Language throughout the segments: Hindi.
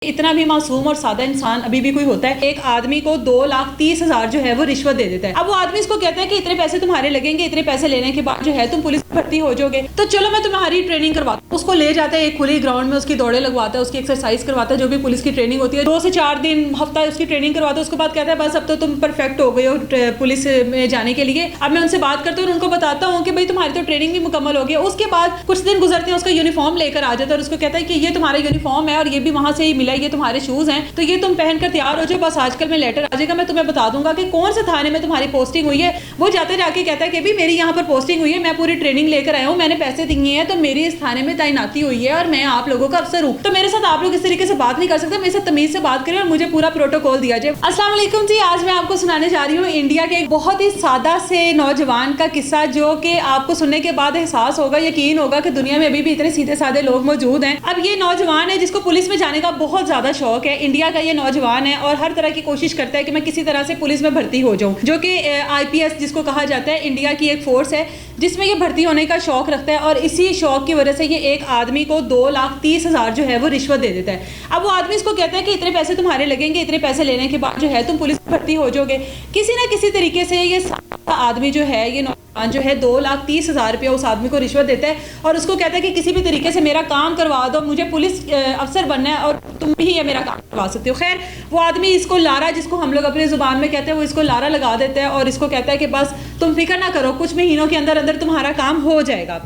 इतना भी मासूम और सादा इंसान अभी भी कोई होता है, एक आदमी को 2,30,000 जो है वो रिश्वत दे देता है। अब वो आदमी इसको कहता है कि इतने पैसे तुम्हारे लगेंगे, इतने पैसे लेने के बाद जो है तुम पुलिस भर्ती हो जाओगे, तो चलो मैं तुम्हारी ट्रेनिंग करवाता हूँ। उसको ले जाता है एक खुली ग्राउंड में, उसकी दौड़े लगवाता है, उसकी एक्सरसाइज करवाता है, जो भी पुलिस की ट्रेनिंग होती है 2 से 4 दिन हफ्ता उसकी ट्रेनिंग करवाता है। उसके बाद कहता है बस अब तो तुम परफेक्ट हो गए हो पुलिस में जाने के लिए। अब मैं उनसे बात करता हूँ और उनको बताता हूँ कि भाई तुम्हारी तो ट्रेनिंग भी मुकम्मल हो गई। उसके बाद कुछ दिन गुजरते हैं, उसका यूनिफॉर्म लेकर आ जाता है और उसको कहता है कि ये तुम्हारा यूनिफॉर्म है और ये भी वहां से ही मिला है, ये तुम्हारे शूज हैं, तो ये तुम पहनकर तैयार हो जाओ, बस आजकल में लेटर आ जाएगा, मैं तुम्हें बता दूंगा कि कौन से थाने में तुम्हारी पोस्टिंग हुई है। वो जाते जाके कहता है कि भी मेरी यहाँ पर पोस्टिंग हुई है, मैं पूरी ट्रेनिंग लेकर आया हूँ, मैंने पैसे दिए हैं, तो मेरी इस थाने में तैनाती हुई है और मैं आप लोगों का अफसर हूँ, तो मेरे साथ आप लोग इस तरीके से बात नहीं कर सकते, मेरे साथ तमीज से बात करें और मुझे पूरा प्रोटोकॉल दिया जाए। अस्सलाम वालेकुम जी, आज मैं आपको सुनाने जा रही हूँ इंडिया के एक बहुत ही सादा से नौजवान का किस्सा, जो कि आपको सुनने के बाद एहसास होगा, यकीन होगा कि दुनिया में अभी भी इतने सीधे साधे लोग मौजूद हैं। अब ये नौजवान है जिसको पुलिस में जाने का बहुत ज्यादा शौक है, इंडिया का ये नौजवान है और हर तरह की कोशिश करता है कि मैं किसी तरह से पुलिस में भर्ती हो जाऊं, जो कि IPS जिसको कहा जाता है, इंडिया की एक फोर्स है जिसमें ये भर्ती होने का शौक रखता है। और इसी शौक की वजह से ये एक आदमी को 2,30,000 जो है वो रिश्वत दे देता है। अब वो आदमी इसको कहता है कि इतने पैसे तुम्हारे लगेंगे, इतने पैसे लेने के बाद जो है तुम पुलिस में भर्ती हो जाओगे। किसी ना किसी तरीके से ये आदमी जो है, ये नौजवान जो है 2,30,000 रुपया उस आदमी को रिश्वत देता है और उसको कहता है कि किसी भी तरीके से मेरा काम करवा दो, मुझे पुलिस अफसर बनना है और तुम भी ये मेरा काम करवा सकते हो। खैर वो आदमी इसको लारा, जिसको हम लोग अपनी जुबान में कहते हैं, वो इसको लारा लगा देता है और इसको कहता है कि बस तुम फिक्र ना करो, कुछ महीनों के अंदर अंदर तुम्हारा काम हो जाएगा।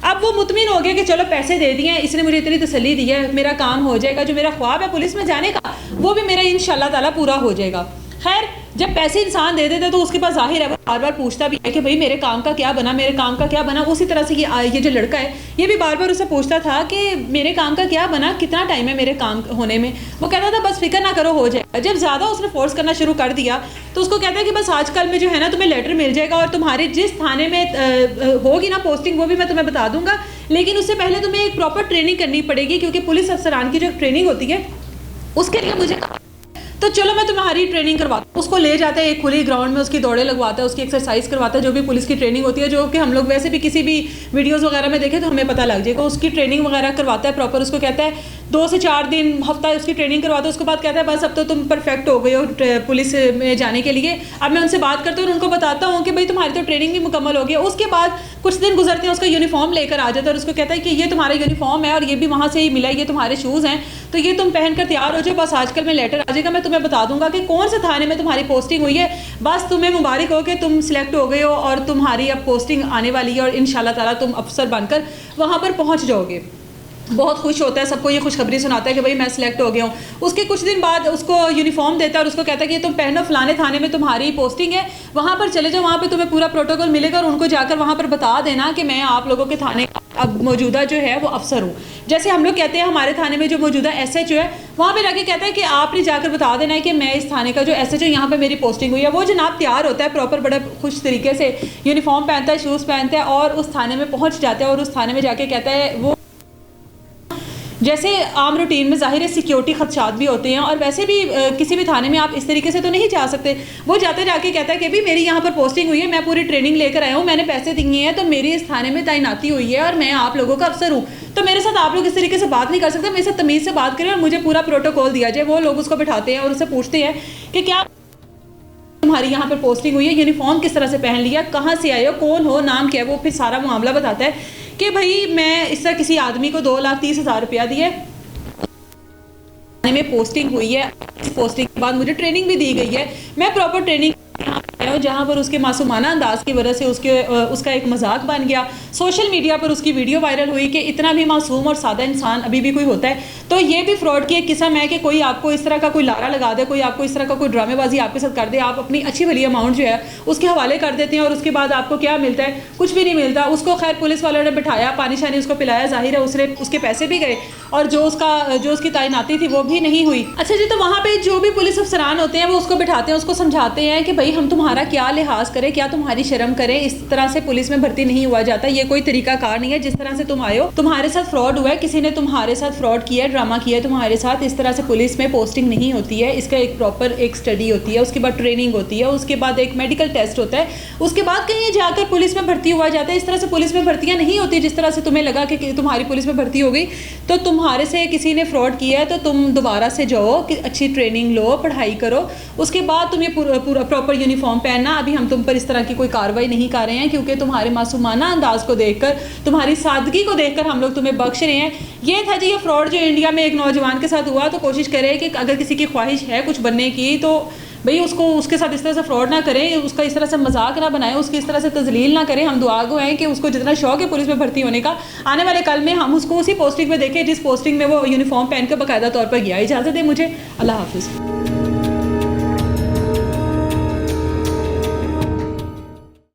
अब वो मुतमिन हो गया कि चलो पैसे दे दिए, इसने मुझे इतनी तसल्ली दी है, मेरा काम हो जाएगा, जो मेरा ख्वाब है पुलिस में जाने का वो भी मेरा इंशाल्लाह ताला पूरा हो जाएगा। खैर जब पैसे इंसान दे देते तो उसके पास जाहिर है वो बार बार पूछता भी है कि भाई मेरे काम का क्या बना, मेरे काम का क्या बना। उसी तरह से ये जो लड़का है ये भी बार बार उससे पूछता था कि मेरे काम का क्या बना, कितना टाइम है मेरे काम होने में। वो कहता था बस फिक्र ना करो, हो जाएगा। जब ज़्यादा उसने फोर्स करना शुरू कर दिया तो उसको कहता है कि बस आजकल में जो है ना तुम्हें लेटर मिल जाएगा और तुम्हारी जिस थाने में होगी ना पोस्टिंग वो भी मैं तुम्हें बता दूंगा, लेकिन उससे पहले तुम्हें एक प्रॉपर ट्रेनिंग करनी पड़ेगी, क्योंकि पुलिस अफसरान की जो ट्रेनिंग होती है उसके लिए मुझे, तो चलो मैं तुम्हारी ट्रेनिंग करवाता हूँ। उसको ले जाता है एक खुली ग्राउंड में, उसकी दौड़े लगवाता है, उसकी एक्सरसाइज करवाता है, जो भी पुलिस की ट्रेनिंग होती है, जो कि हम लोग वैसे भी किसी भी वीडियोस वगैरह में देखें तो हमें पता लग जाएगा। उसकी ट्रेनिंग वगैरह करवाता है प्रॉपर। उसको कहता है 2 से 4 दिन हफ्ता उसकी ट्रेनिंग करवाता है। उसके बाद कहता है बस अब तो तुम परफेक्ट हो गए हो पुलिस में जाने के लिए। अब मैं उनसे बात करता हूँ और उनको बताता हूँ कि भाई तुम्हारी तो ट्रेनिंग भी मुकम्मल हो गई। उसके बाद कुछ दिन गुजरते हैं, उसका यूनिफॉर्म लेकर आ जाता है और उसको कहता है कि ये तुम्हारा यूनिफॉर्म है और ये भी वहाँ से ही मिला है, ये तुम्हारे शूज़ हैं, तो ये तुम पहनकर तैयार हो जाओ, बस आजकल में लेटर आ जाएगा, मैं तुम्हें बता दूंगा कि कौन से थाने में तुम्हारी पोस्टिंग हुई है। बस तुम्हें मुबारक हो कि तुम सिलेक्ट हो गए हो और तुम्हारी अब पोस्टिंग आने वाली है और इंशाल्लाह ताला तुम अफसर बनकर वहाँ पर पहुँच जाओगे। बहुत खुश होता है, सबको ये खुशखबरी सुनाता है कि भाई मैं सिलेक्ट हो गया हूँ। उसके कुछ दिन बाद उसको यूनिफॉर्म देता है और उसको कहता है कि तुम पहनो, फलाने थाने में तुम्हारी पोस्टिंग है, वहाँ पर चले जाओ, वहाँ पे तुम्हें पूरा प्रोटोकॉल मिलेगा और उनको जाकर वहाँ पर बता देना कि मैं आप लोगों के थाने अब मौजूदा जो है वो अफसर हूँ। जैसे हम लोग कहते हैं हमारे थाने में जो मौजूदा SHO है, वहाँ पर जाके कहता है कि आपने जाकर बता देना है कि मैं इस थाने का जो SHO यहाँ पर मेरी पोस्टिंग हुई है। वो जनाब तैयार होता है प्रॉपर, बड़े खुश तरीके से यूनिफॉर्म पहनता है, शूज़ पहनता है और उस थाने में पहुँच जाता है और उस थाने में जाके कहता है, वो जैसे आम रूटीन में जाहिर है सिक्योरिटी खदशात भी होते हैं और वैसे भी किसी भी थाने में आप इस तरीके से तो नहीं जा सकते। वो जाते जाके कहता है कि भी मेरी यहाँ पर पोस्टिंग हुई है, मैं पूरी ट्रेनिंग लेकर आया हूँ, मैंने पैसे दिए हैं, तो मेरी इस थाने में तैनाती हुई है और मैं आप लोगों का अफसर हूँ, तो मेरे साथ आप लोग इस तरीके से बात नहीं कर सकते, मेरे साथ तमीज़ से बात करें और मुझे पूरा प्रोटोकॉल दिया जाए। वो लोग उसको बिठाते हैं और उससे पूछते हैं कि क्या तुम्हारी यहाँ पर पोस्टिंग हुई है, यूनिफॉर्म किस तरह से पहन लिया, कहाँ से आए हो, कौन हो, नाम क्या है। वो फिर सारा मामला बताता है कि भाई मैं इस तरह किसी आदमी को 2,30,000 रुपया दिए, में पोस्टिंग हुई है, इस पोस्टिंग के बाद मुझे ट्रेनिंग भी दी गई है, मैं प्रॉपर ट्रेनिंग जहाँ पर उसके मासूमाना अंदाज की वजह से उसका एक मजाक बन गया। सोशल मीडिया पर उसकी वीडियो वायरल हुई कि इतना भी मासूम और सादा इंसान अभी भी कोई होता है। तो ये भी फ्रॉड की एक किस्म है कि कोई आपको इस तरह का कोई लारा लगा दे, कोई आपको इस तरह का कोई ड्रामेबाजी आपके साथ कर दे, आप अपनी अच्छी भली अमाउंट जो है उसके हवाले कर देते हैं और उसके बाद आपको क्या मिलता है, कुछ भी नहीं मिलता। उसको खैर पुलिस वालों ने बिठाया, पानी शानी उसको पिलाया, जाहिर है उसके पैसे भी गए और जो उसकी तैनाती थी वो भी नहीं हुई। अच्छा जी, तो वहाँ पे जो भी पुलिस अफसरान होते हैं वो उसको बिठाते हैं, उसको समझाते हैं कि भाई हम तुम्हारा क्या लिहाज करें, क्या तुम्हारी शर्म करें, इस तरह से पुलिस में भर्ती नहीं हुआ जाता, ये कोई तरीका कार नहीं है। जिस तरह से तुम आए हो, तुम्हारे साथ फ्रॉड हुआ है, किसी ने तुम्हारे साथ फ्रॉड किया, ड्रामा किया तुम्हारे साथ, इस तरह से पुलिस में पोस्टिंग नहीं होती है। इसका एक प्रॉपर एक स्टडी होती है, उसके बाद ट्रेनिंग होती है, उसके बाद एक मेडिकल टेस्ट होता है, उसके बाद कहीं जाकर पुलिस में भर्ती हुआ जाता है। इस तरह से पुलिस में भर्तियां नहीं होती। जिस तरह से तुम्हें लगा कि तुम्हारी पुलिस में भर्ती हो गई तो तुम तुम्हारे से किसी ने फ्रॉड किया है तो तुम दोबारा से जाओ कि अच्छी ट्रेनिंग लो, पढ़ाई करो, उसके बाद तुम ये पूरा प्रॉपर यूनिफॉर्म पहनना। अभी हम तुम पर इस तरह की कोई कार्रवाई नहीं कर रहे हैं क्योंकि तुम्हारे मासूमाना अंदाज को देखकर, तुम्हारी सादगी को देखकर हम लोग तुम्हें बख्श रहे हैं। ये था जी ये फ्रॉड जो इंडिया में एक नौजवान के साथ हुआ। तो कोशिश करें कि अगर किसी की ख्वाहिश है कुछ बनने की तो भाई उसको उसके साथ इस तरह से फ्रॉड ना करें, उसका इस तरह से मजाक ना बनाएं, उसकी इस तरह से तजलील ना करें। हम दुआ गो हैं कि उसको जितना शौक है पुलिस में भर्ती होने का, आने वाले कल में हम उसको उसी पोस्टिंग में देखें जिस पोस्टिंग में वो यूनिफॉर्म पहन कर बाकायदा तौर पर गया। इजाज़त दें मुझे, अल्लाह हाफिज़।